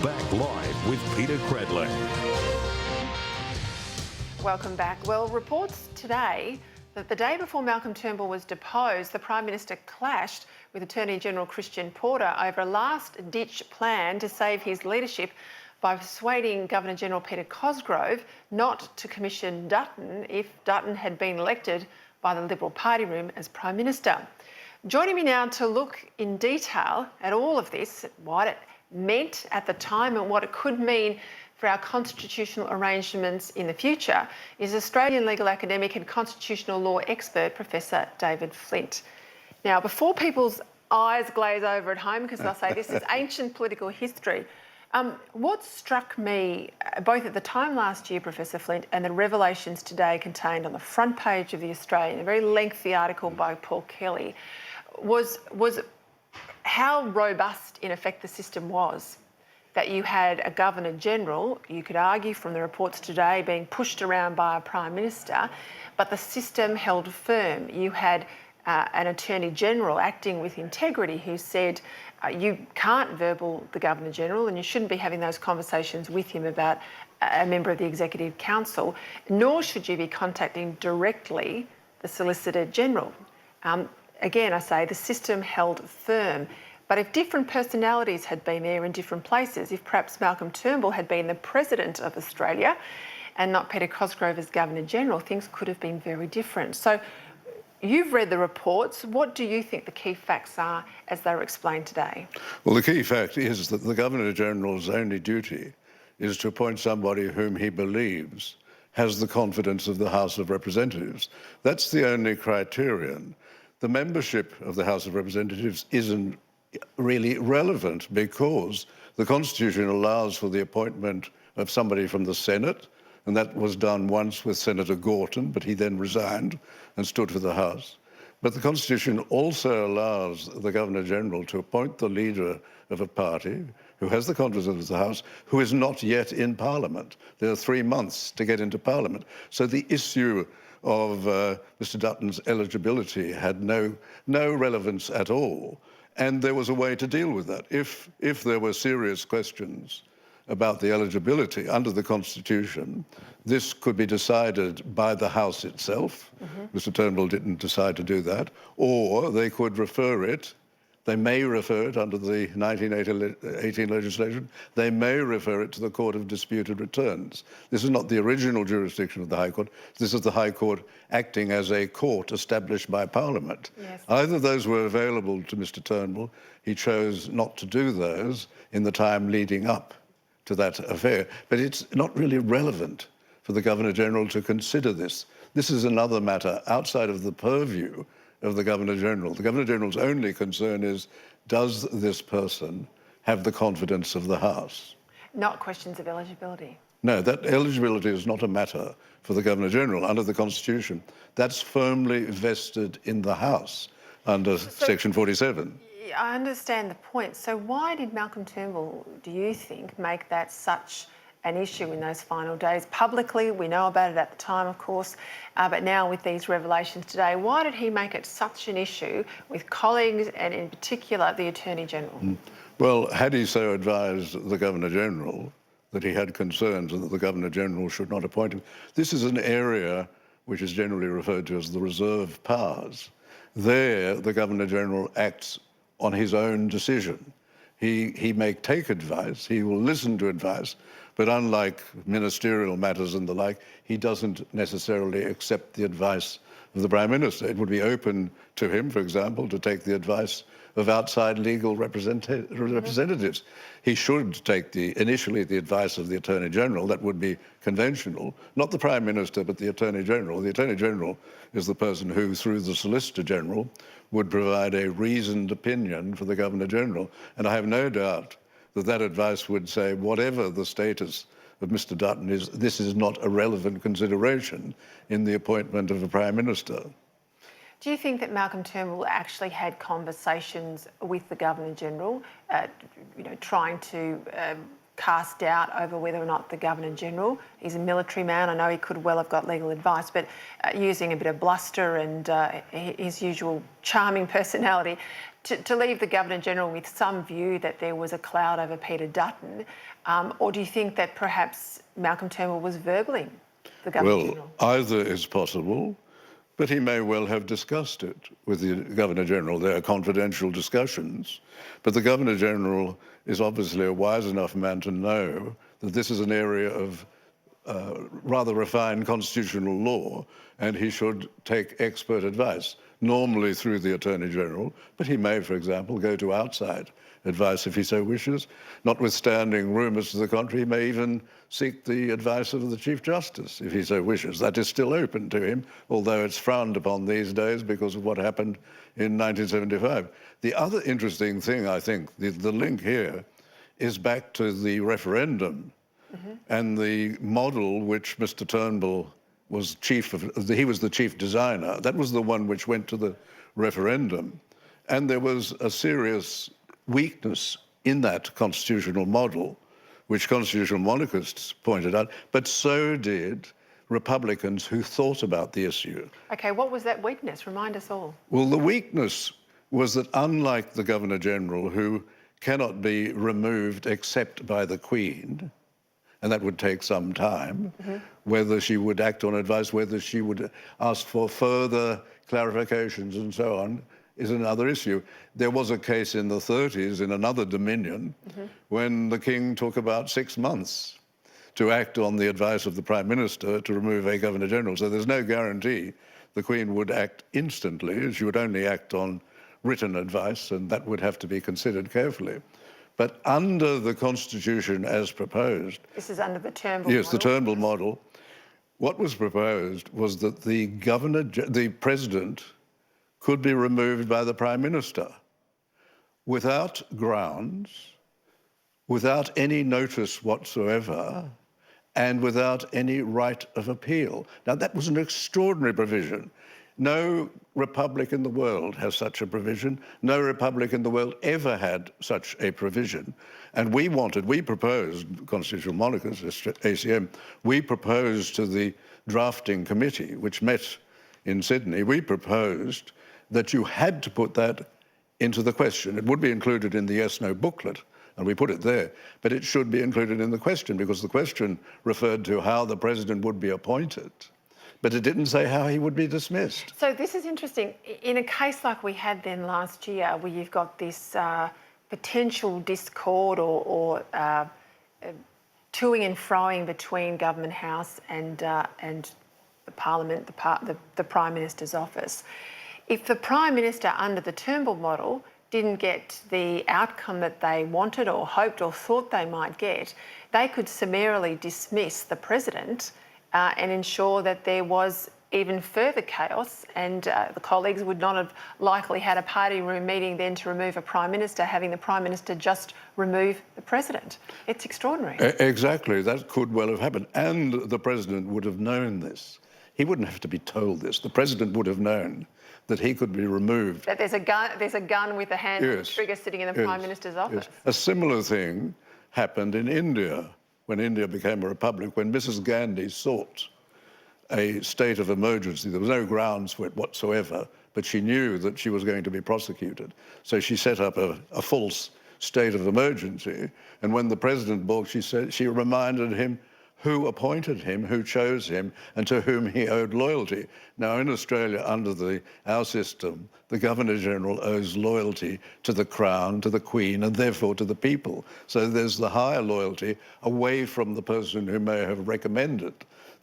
Back live with Peter Credlin. Welcome back. Well, reports today that the day before Malcolm Turnbull was deposed, the Prime Minister clashed with Attorney General Christian Porter over a last-ditch plan to save his leadership by persuading Governor-General Peter Cosgrove not to commission Dutton if Dutton had been elected by the Liberal Party room as Prime Minister. Joining me now to look in detail at all of this, what it meant at the time and what it could mean for our constitutional arrangements in the future, is Australian legal academic and constitutional law expert, Professor David Flint. Now, before people's eyes glaze over at home, because they'll say this is ancient political history, what struck me, both at the time last year, Professor Flint, and the revelations today contained on the front page of The Australian, a very lengthy article by Paul Kelly, was how robust, in effect, the system was. That you had a Governor-General, you could argue from the reports today, being pushed around by a Prime Minister, but the system held firm. You had an Attorney-General acting with integrity who said you can't verbal the Governor-General and you shouldn't be having those conversations with him about a member of the Executive Council, nor should you be contacting directly the Solicitor-General. Again, I say the system held firm. But if different personalities had been there in different places, if perhaps Malcolm Turnbull had been the President of Australia and not Peter Cosgrove as Governor-General, things could have been very different. So you've read the reports. What do you think the key facts are as they were explained today? Well, the key fact is that the Governor-General's only duty is to appoint somebody whom he believes has the confidence of the House of Representatives. That's the only criterion. The membership of the House of Representatives isn't really relevant because the Constitution allows for the appointment of somebody from the Senate, and that was done once with Senator Gorton, but he then resigned and stood for the House. But the Constitution also allows the Governor-General to appoint the leader of a party who has the confidence of the House, who is not yet in Parliament. There are 3 months to get into Parliament. So the issue of Mr Dutton's eligibility had no relevance at all. And there was a way to deal with that. If there were serious questions about the eligibility under the Constitution, this could be decided by the House itself. Mr Turnbull didn't decide to do that. Or they could refer it, they may refer it under the 1918 legislation, they may refer it to the Court of Disputed Returns. This is not the original jurisdiction of the High Court. This is the High Court acting as a court established by Parliament. Yes. Either of those were available to Mr Turnbull. He chose not to do those in the time leading up to that affair. But it's not really relevant for the Governor-General to consider this. This is another matter outside of the purview of the Governor-General. The Governor-General's only concern is, does this person have the confidence of the House? Not questions of eligibility. No, that eligibility is not a matter for the Governor-General under the Constitution. That's firmly vested in the House under Section 47. I understand the point. So why did Malcolm Turnbull, do you think, make that such an issue in those final days? Publicly, we know about it at the time, of course, but now with these revelations today, why did he make it such an issue with colleagues and in particular the Attorney-General? Well, had he so advised the Governor-General that he had concerns and that the Governor-General should not appoint him, this is an area which is generally referred to as the reserve powers. There, the Governor-General acts on his own decision. He may take advice, he will listen to advice, but unlike ministerial matters and the like, he doesn't necessarily accept the advice of the Prime Minister. It would be open to him, for example, to take the advice of outside legal representatives. He should take initially the advice of the Attorney-General. That would be conventional. Not the Prime Minister, but the Attorney-General. The Attorney-General is the person who, through the Solicitor-General, would provide a reasoned opinion for the Governor-General. And I have no doubt that that advice would say, whatever the status of Mr Dutton is, this is not a relevant consideration in the appointment of a Prime Minister. Do you think that Malcolm Turnbull actually had conversations with the Governor-General, trying to cast doubt over whether or not the Governor-General, he's a military man, I know he could well have got legal advice, but using a bit of bluster and his usual charming personality, to leave the Governor-General with some view that there was a cloud over Peter Dutton, or do you think that perhaps Malcolm Turnbull was verbally the Governor-General? Well, either is possible, but he may well have discussed it with the Governor-General. There are confidential discussions, but the Governor-General is obviously a wise enough man to know that this is an area of rather refined constitutional law, and he should take expert advice, normally through the Attorney-General, but he may, for example, go to outside advice if he so wishes. Notwithstanding rumours to the contrary, he may even seek the advice of the Chief Justice if he so wishes. That is still open to him, although it's frowned upon these days because of what happened in 1975. The other interesting thing, I think, the link here is back to the referendum and the model which Mr. Turnbull was he was the chief designer. That was the one which went to the referendum. And there was a serious weakness in that constitutional model, which constitutional monarchists pointed out, but so did Republicans who thought about the issue. Okay, what was that weakness? Remind us all. Well, the weakness was that unlike the Governor-General, who cannot be removed except by the Queen, and that would take some time, whether she would act on advice, whether she would ask for further clarifications and so on, is another issue. There was a case in the 30s in another dominion when the King took about 6 months to act on the advice of the Prime Minister to remove a Governor-General. So there's no guarantee the Queen would act instantly. She would only act on written advice, and that would have to be considered carefully. But under the Constitution as proposed... This is under the Turnbull Yes, model. the Turnbull model. What was proposed was that the President could be removed by the Prime Minister without grounds, without any notice whatsoever, and without any right of appeal. Now, that was an extraordinary provision. No republic in the world has such a provision. No republic in the world ever had such a provision. And we proposed, constitutional monarchists, ACM, we proposed to the drafting committee, which met in Sydney, we proposed that you had to put that into the question. It would be included in the yes-no booklet, and we put it there, but it should be included in the question because the question referred to how the president would be appointed, but it didn't say how he would be dismissed. So this is interesting. In a case like we had then last year, where you've got this potential discord or toing and froing between Government House and the Parliament, the Prime Minister's office, if the Prime Minister under the Turnbull model didn't get the outcome that they wanted or hoped or thought they might get, they could summarily dismiss the President and ensure that there was even further chaos, and the colleagues would not have likely had a party room meeting then to remove a Prime Minister, having the Prime Minister just remove the President. It's extraordinary. Exactly, that could well have happened. And the President would have known this. He wouldn't have to be told this. The President would have known that he could be removed. That there's a gun with a hand on the trigger sitting in the Prime Minister's office. Yes. A similar thing happened in India, when India became a republic, when Mrs. Gandhi sought a state of emergency. There was no grounds for it whatsoever, but she knew that she was going to be prosecuted. So she set up a false state of emergency. And when the president balked, she reminded him who appointed him, who chose him, and to whom he owed loyalty. Now, in Australia, under our system, the Governor-General owes loyalty to the Crown, to the Queen, and therefore to the people. So there's the higher loyalty away from the person who may have recommended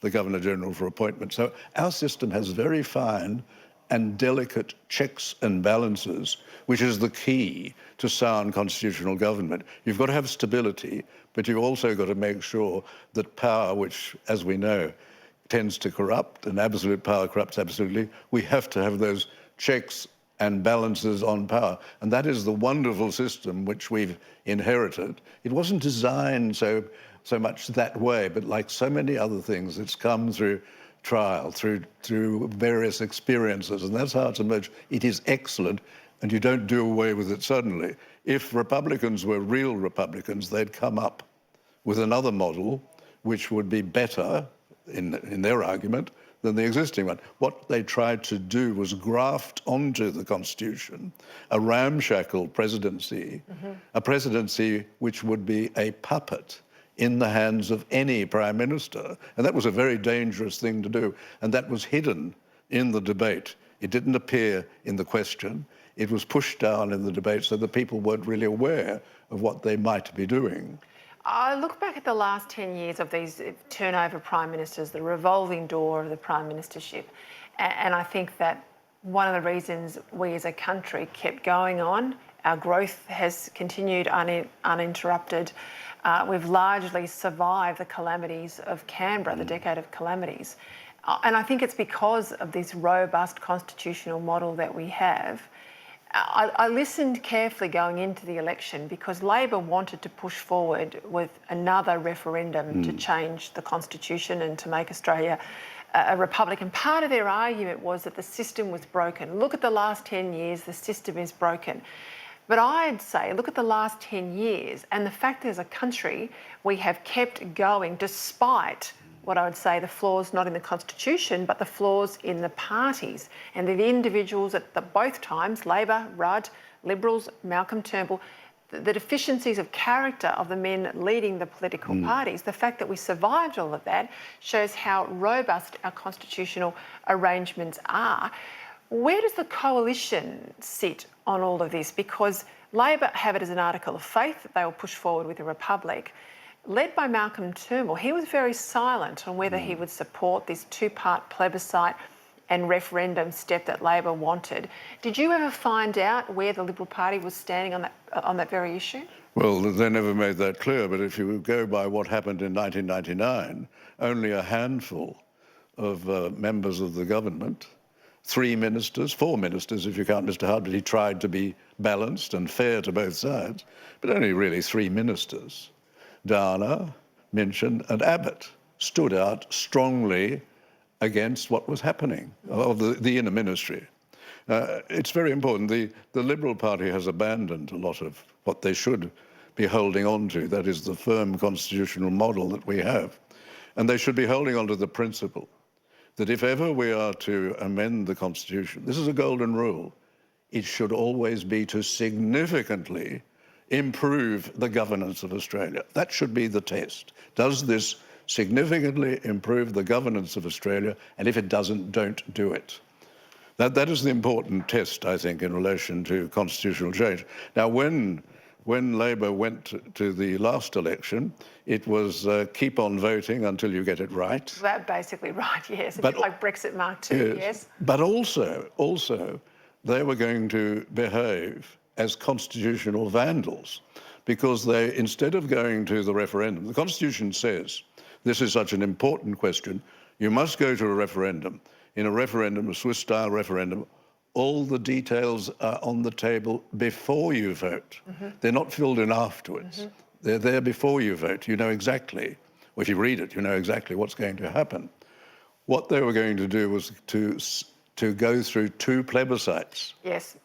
the Governor-General for appointment. So our system has very fine and delicate checks and balances, which is the key to sound constitutional government. You've got to have stability, but you've also got to make sure that power, which, as we know, tends to corrupt, and absolute power corrupts absolutely, we have to have those checks and balances on power. And that is the wonderful system which we've inherited. It wasn't designed so much that way, but like so many other things, it's come through trial, through various experiences, and that's how it's emerged. It is excellent, and you don't do away with it suddenly. If Republicans were real Republicans, they'd come up with another model which would be better, in their argument, than the existing one. What they tried to do was graft onto the Constitution a ramshackle presidency, a presidency which would be a puppet in the hands of any Prime Minister. And that was a very dangerous thing to do. And that was hidden in the debate. It didn't appear in the question. It was pushed down in the debate so that people weren't really aware of what they might be doing. I look back at the last 10 years of these turnover Prime Ministers, the revolving door of the Prime Ministership, and I think that one of the reasons we as a country kept going on, our growth has continued uninterrupted. We've largely survived the calamities of Canberra, the decade of calamities. And I think it's because of this robust constitutional model that we have. I listened carefully going into the election because Labor wanted to push forward with another referendum to change the Constitution and to make Australia a republic. And part of their argument was that the system was broken. Look at the last 10 years, the system is broken. But I'd say, look at the last 10 years and the fact that as a country, we have kept going despite what I would say the flaws not in the Constitution, but the flaws in the parties and the individuals at both times, Labor, Rudd, Liberals, Malcolm Turnbull, the deficiencies of character of the men leading the political parties. The fact that we survived all of that shows how robust our constitutional arrangements are. Where does the coalition sit on all of this? Because Labor have it as an article of faith that they will push forward with a republic. Led by Malcolm Turnbull, he was very silent on whether he would support this two-part plebiscite and referendum step that Labor wanted. Did you ever find out where the Liberal Party was standing on that very issue? Well, they never made that clear, but if you go by what happened in 1999, only a handful of members of the government, 3 ministers, 4 ministers if you count Mr Howard, but he tried to be balanced and fair to both sides, but only really 3 ministers, Downer, Minchin and Abbott, stood out strongly against what was happening, of the inner ministry. It's very important. The Liberal Party has abandoned a lot of what they should be holding on to, that is the firm constitutional model that we have. And they should be holding on to the principle that if ever we are to amend the Constitution, this is a golden rule, it should always be to significantly improve the governance of Australia. That should be the test. Does this significantly improve the governance of Australia? And if it doesn't, don't do it. That is the important test, I think, in relation to constitutional change. Now, when Labor went to the last election, it was keep on voting until you get it right. That basically right, yes. A bit like Brexit Mark II, yes. But also, they were going to behave as constitutional vandals, because they, instead of going to the referendum, the Constitution says this is such an important question, you must go to a referendum. In a referendum, a Swiss-style referendum, all the details are on the table before you vote. They're not filled in afterwards. They're there before you vote. You know exactly, or if you read it, you know exactly what's going to happen. What they were going to do was to go through 2 plebiscites. Yes.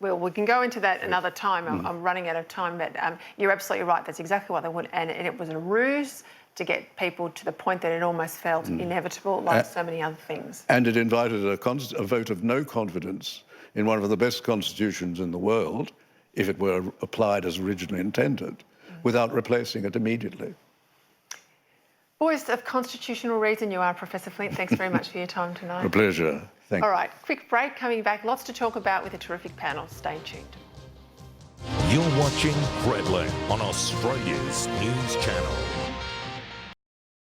Well, we can go into that another time. I'm running out of time, but you're absolutely right. That's exactly what they would. And it was a ruse to get people to the point that it almost felt inevitable, like so many other things. And it invited a vote of no confidence in one of the best constitutions in the world, if it were applied as originally intended, without replacing it immediately. Voice of constitutional reason you are, Professor Flint. Thanks very much for your time tonight. A pleasure. Thank you. All right, quick break, coming back. Lots to talk about with a terrific panel. Stay tuned. You're watching Credlin on Australia's News Channel.